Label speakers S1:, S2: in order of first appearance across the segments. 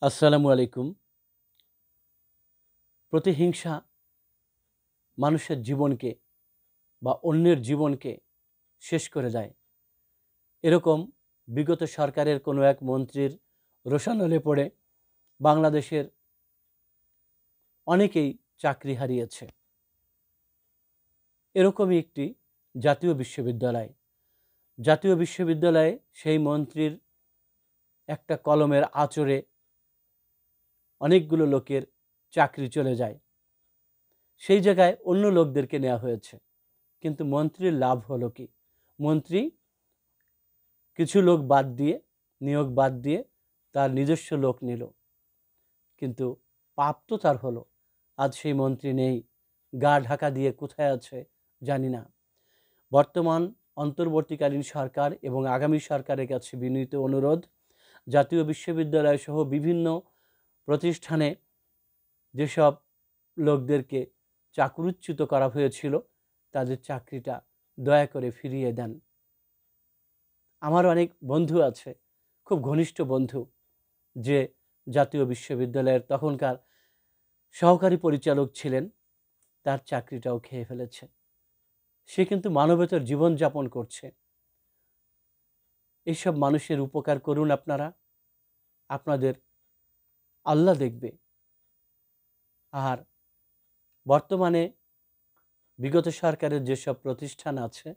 S1: আসসালামু আলাইকুম। প্রতিহিংসা মানুষের জীবনকে বা অন্যের জীবনকে শেষ করে দেয়। এরকম বিগত সরকারের কোনো এক মন্ত্রীর রোষানলে পড়ে বাংলাদেশের অনেকেই চাকরি হারিয়েছে। এরকমই একটি জাতীয় বিশ্ববিদ্যালয়। জাতীয় বিশ্ববিদ্যালয়ে সেই মন্ত্রীর একটা কলমের আঁচড়ে অনেকগুলো লোকের চাকরি চলে যায়। সেই জায়গায় অন্য লোকদেরকে নেওয়া হয়েছে, কিন্তু মন্ত্রীর লাভ হলো কি? মন্ত্রী কিছু লোক বাদ দিয়ে, নিয়োগ বাদ দিয়ে তার নিজস্ব লোক নিল, কিন্তু পাপ তো তার হলো। আজ সেই মন্ত্রী নেই, গা ঢাকা দিয়ে কোথায় আছে জানি না। বর্তমান অন্তর্বর্তীকালীন সরকার এবং আগামী সরকারের কাছে বিনীত অনুরোধ, জাতীয় বিশ্ববিদ্যালয় সহ বিভিন্ন প্রতিষ্ঠানে যেসব লোকদেরকে চাকরুচ্যুত করা হয়েছিল তাদের চাকরিটা দয়া করে ফিরিয়ে দেন। আমার অনেক বন্ধু আছে, খুব ঘনিষ্ঠ বন্ধু, যে জাতীয় বিশ্ববিদ্যালয়ের তখনকার সহকারী পরিচালক ছিলেন, তার চাকরিটাও খেয়ে ফেলেছে। সে কিন্তু মানবেতর জীবনযাপন করছে। এইসব মানুষের উপকার করুন আপনারা, আপনাদের আল্লাহ দেখবে। আর বর্তমানে বিগত সরকারের যেসব প্রতিষ্ঠান আছে,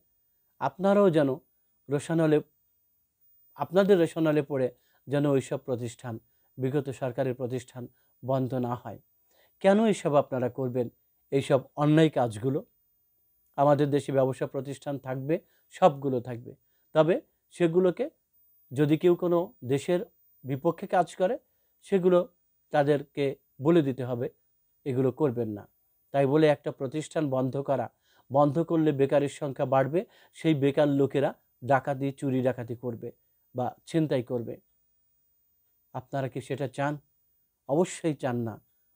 S1: আপনারাও যেন আপনাদের রোষানলে পড়ে যেন ওইসব প্রতিষ্ঠান, বিগত সরকারের প্রতিষ্ঠান বন্ধ না হয়। কেন এইসব আপনারা করবেন? এইসব অন্যায় কাজগুলো। আমাদের দেশে ব্যবসা প্রতিষ্ঠান থাকবে, সবগুলো থাকবে, তবে সেগুলোকে যদি কেউ কোনো দেশের বিপক্ষে কাজ করে, সেগুলো তাদেরকে বলে দিতে হবে এগুলো করবেন না। তাই বলে একটা প্রতিষ্ঠান বন্ধ করলে বেকারের সংখ্যা বাড়বে। সেই বেকার লোকেরা ডাকাতি, চুরি ডাকাতি করবে বা ছিনতাই করবে। আপনারা কি সেটা চান? অবশ্যই চান না।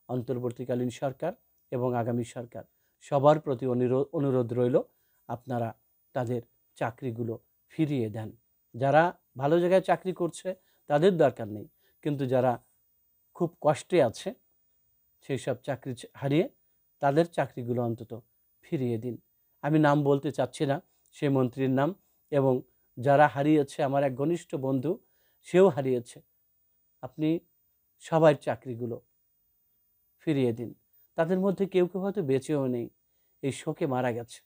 S1: অন্তর্বর্তীকালীন সরকার এবং আগামী সরকার সবার প্রতি অনুরোধ রইল, আপনারা তাদের চাকরিগুলো ফিরিয়ে দেন। যারা ভালো জায়গায় চাকরি করছে তাদের দরকার নেই, কিন্তু যারা খুব কষ্টে আছে সেই সব চাকরি হারিয়ে তাদের চাকরিগুলো অন্তত ফিরিয়ে দিন। আমি নাম বলতে চাচ্ছি না সেই মন্ত্রীর নাম, এবং যারা হারিয়েছে, আমার এক ঘনিষ্ঠ বন্ধু, সেও হারিয়েছে। আপনি সবার চাকরিগুলো ফিরিয়ে দিন। তাদের মধ্যে কেউ কেউ হয়তো বেঁচেও নেই, এই শোকে মারা গেছে।